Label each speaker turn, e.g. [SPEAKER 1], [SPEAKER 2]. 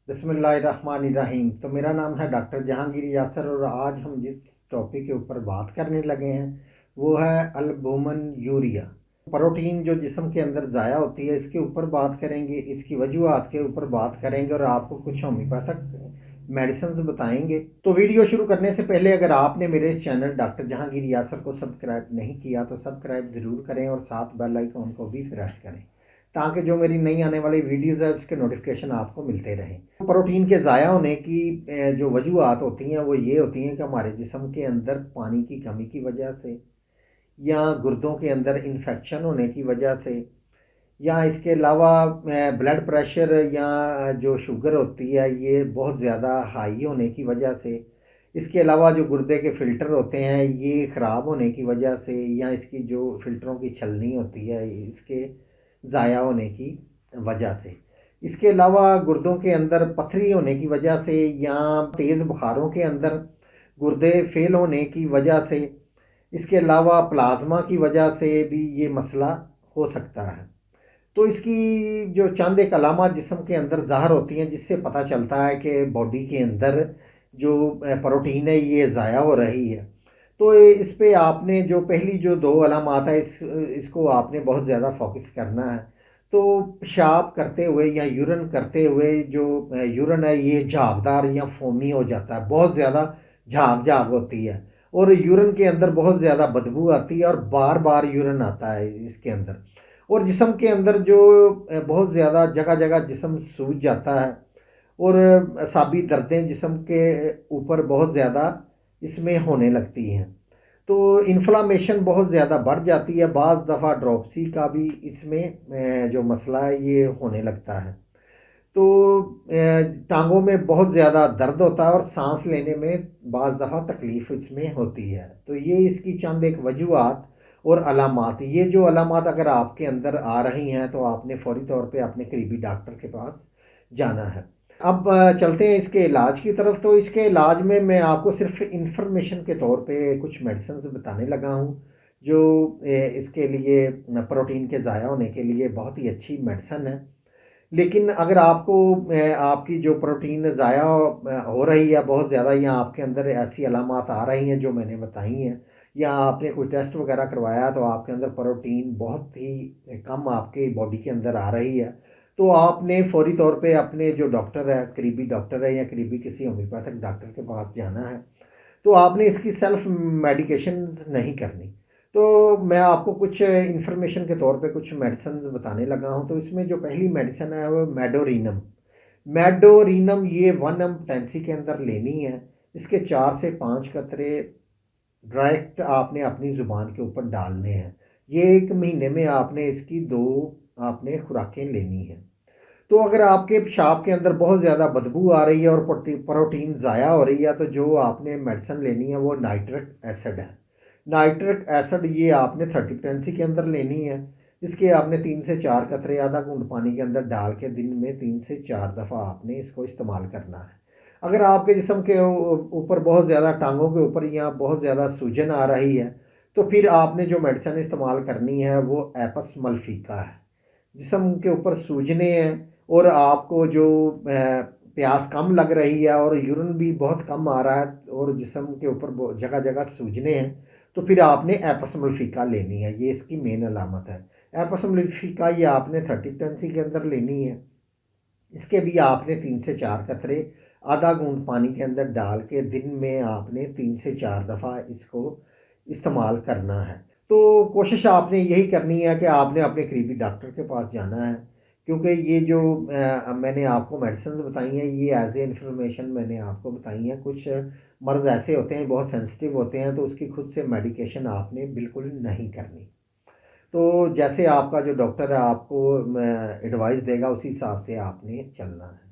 [SPEAKER 1] बिस्मिल्लाहिर्रहमानिर्रहीम। तो मेरा नाम है डॉक्टर जहांगीर यासर और आज हम जिस टॉपिक के ऊपर बात करने लगे हैं वो है अल्बुमिन यूरिया। प्रोटीन जो जिस्म के अंदर ज़ाया होती है इसके ऊपर बात करेंगे, इसकी वजूहात के ऊपर बात करेंगे और आपको कुछ होम्योपैथिक मेडिसिन बताएंगे। तो वीडियो शुरू करने से पहले अगर आपने मेरे इस चैनल डॉक्टर जहांगीर यासर को सब्सक्राइब नहीं किया तो सब्सक्राइब ज़रूर करें और साथ बेल आइकन को भी प्रेस करें ताकि जो मेरी नई आने वाली वीडियोज़ है उसके नोटिफिकेशन आपको मिलते रहें। प्रोटीन के ज़ाया होने की जो वजूहत होती हैं वो ये होती हैं कि हमारे जिस्म के अंदर पानी की कमी की वजह से, या गुर्दों के अंदर इन्फेक्शन होने की वजह से, या इसके अलावा ब्लड प्रेशर या जो शुगर होती है ये बहुत ज़्यादा हाई होने की वजह से, इसके अलावा जो गुर्दे के फ़िल्टर होते हैं ये ख़राब होने की वजह से, या इसकी जो फ़िल्टरों की छलनी होती है इसके ज़ाया होने की वजह से, इसके अलावा गुर्दों के अंदर पथरी होने की वजह से, या तेज़ बुखारों के अंदर गुर्दे फेल होने की वजह से, इसके अलावा प्लाज्मा की वजह से भी ये मसला हो सकता है। तो इसकी जो चंद एक अलामात जिस्म के अंदर ज़ाहिर होती हैं जिससे पता चलता है कि बॉडी के अंदर जो प्रोटीन है ये ज़ाया हो रही है। तो इस पे आपने जो पहली जो दो अलामात है इसको आपने बहुत ज़्यादा फोकस करना है। तो पेशाब करते हुए या यूरिन करते हुए जो यूरिन है ये झागदार या फोमी हो जाता है, बहुत ज़्यादा झाग झाग होती है और यूरिन के अंदर बहुत ज़्यादा बदबू आती है और बार बार यूरिन आता है इसके अंदर। और जिस्म के अंदर जो बहुत ज़्यादा जगह जगह जिस्म सूज जाता है और असाबी दर्दें जिस्म के ऊपर बहुत ज़्यादा इसमें होने लगती हैं। तो इन्फ्लामेशन बहुत ज़्यादा बढ़ जाती है, बाज़ दफ़ा ड्रॉपसी का भी इसमें जो मसला है ये होने लगता है। तो टांगों में बहुत ज़्यादा दर्द होता है और सांस लेने में बाज़ दफ़ा तकलीफ़ इसमें होती है। तो ये इसकी चंद एक वजूहात और अलामात, ये जो अलामात अगर आपके अंदर आ रही हैं तो आपने फ़ौरी तौर पे अपने करीबी डॉक्टर के पास जाना है। अब चलते हैं इसके इलाज की तरफ। तो इसके इलाज में मैं आपको सिर्फ इंफॉर्मेशन के तौर पे कुछ मेडिसिन बताने लगा हूँ जो इसके लिए प्रोटीन के ज़ाया होने के लिए बहुत ही अच्छी मेडिसिन है। लेकिन अगर आपको आपकी जो प्रोटीन ज़ाया हो रही है बहुत ज़्यादा, या आपके अंदर ऐसी अलामात आ रही हैं जो मैंने बताई हैं, या आपने कोई टेस्ट वगैरह करवाया तो आपके अंदर प्रोटीन बहुत ही कम आपके बॉडी के अंदर आ रही है, तो आपने फ़ौरी तौर पे अपने जो डॉक्टर है, करीबी डॉक्टर है या करीबी किसी होम्योपैथिक डॉक्टर के पास जाना है। तो आपने इसकी सेल्फ मेडिकेशंस नहीं करनी। तो मैं आपको कुछ इन्फॉर्मेशन के तौर पे कुछ मेडिसिन बताने लगा हूँ। तो इसमें जो पहली मेडिसिन है वो मेडोरिनम। मेडोरिनम ये 1 एम टेंसी के अंदर लेनी है। इसके 4 से 5 कतरे डायरेक्ट आपने अपनी ज़ुबान के ऊपर डालने हैं। ये 1 महीने में आपने इसकी 2 आपने खुराकें लेनी है। तो अगर आपके पेशाब के अंदर बहुत ज़्यादा बदबू आ रही है और प्रोटीन ज़ाया हो रही है तो जो आपने मेडिसिन लेनी है वो नाइट्रिक एसिड है। नाइट्रिक एसिड ये आपने 30 के अंदर लेनी है। इसके आपने 3 से 4 कतरे आधा घूंट पानी के अंदर डाल के दिन में 3 से 4 दफ़ा आपने इसको इस्तेमाल करना है। अगर आपके जिस्म के ऊपर बहुत ज़्यादा टांगों के ऊपर या बहुत ज़्यादा सूजन आ रही है तो फिर आपने जो मेडिसिन इस्तेमाल करनी है वो एपस मल्फिका है। जिस्म के ऊपर सूजने हैं और आपको जो प्यास कम लग रही है और यूरिन भी बहुत कम आ रहा है और जिस्म के ऊपर जगह जगह सूजने हैं, तो फिर आपने एपस मल्फिका लेनी है। ये इसकी मेन अलामत है। एपस मल्फिका ये आपने 30 के अंदर लेनी है। इसके भी आपने 3 से 4 कतरे आधा घूंट पानी के अंदर डाल के दिन में आपने 3 से 4 दफ़ा इसको इस्तेमाल करना है। तो कोशिश आपने यही करनी है कि आपने अपने करीबी डॉक्टर के पास जाना है, क्योंकि ये जो मैंने आपको मेडिसिन बताई हैं ये एज ए इन्फॉर्मेशन मैंने आपको बताई हैं। कुछ मर्ज़ ऐसे होते हैं बहुत सेंसिटिव होते हैं तो उसकी खुद से मेडिकेशन आपने बिल्कुल नहीं करनी। तो जैसे आपका जो डॉक्टर है आपको एडवाइस देगा उसी हिसाब से आपने चलना है।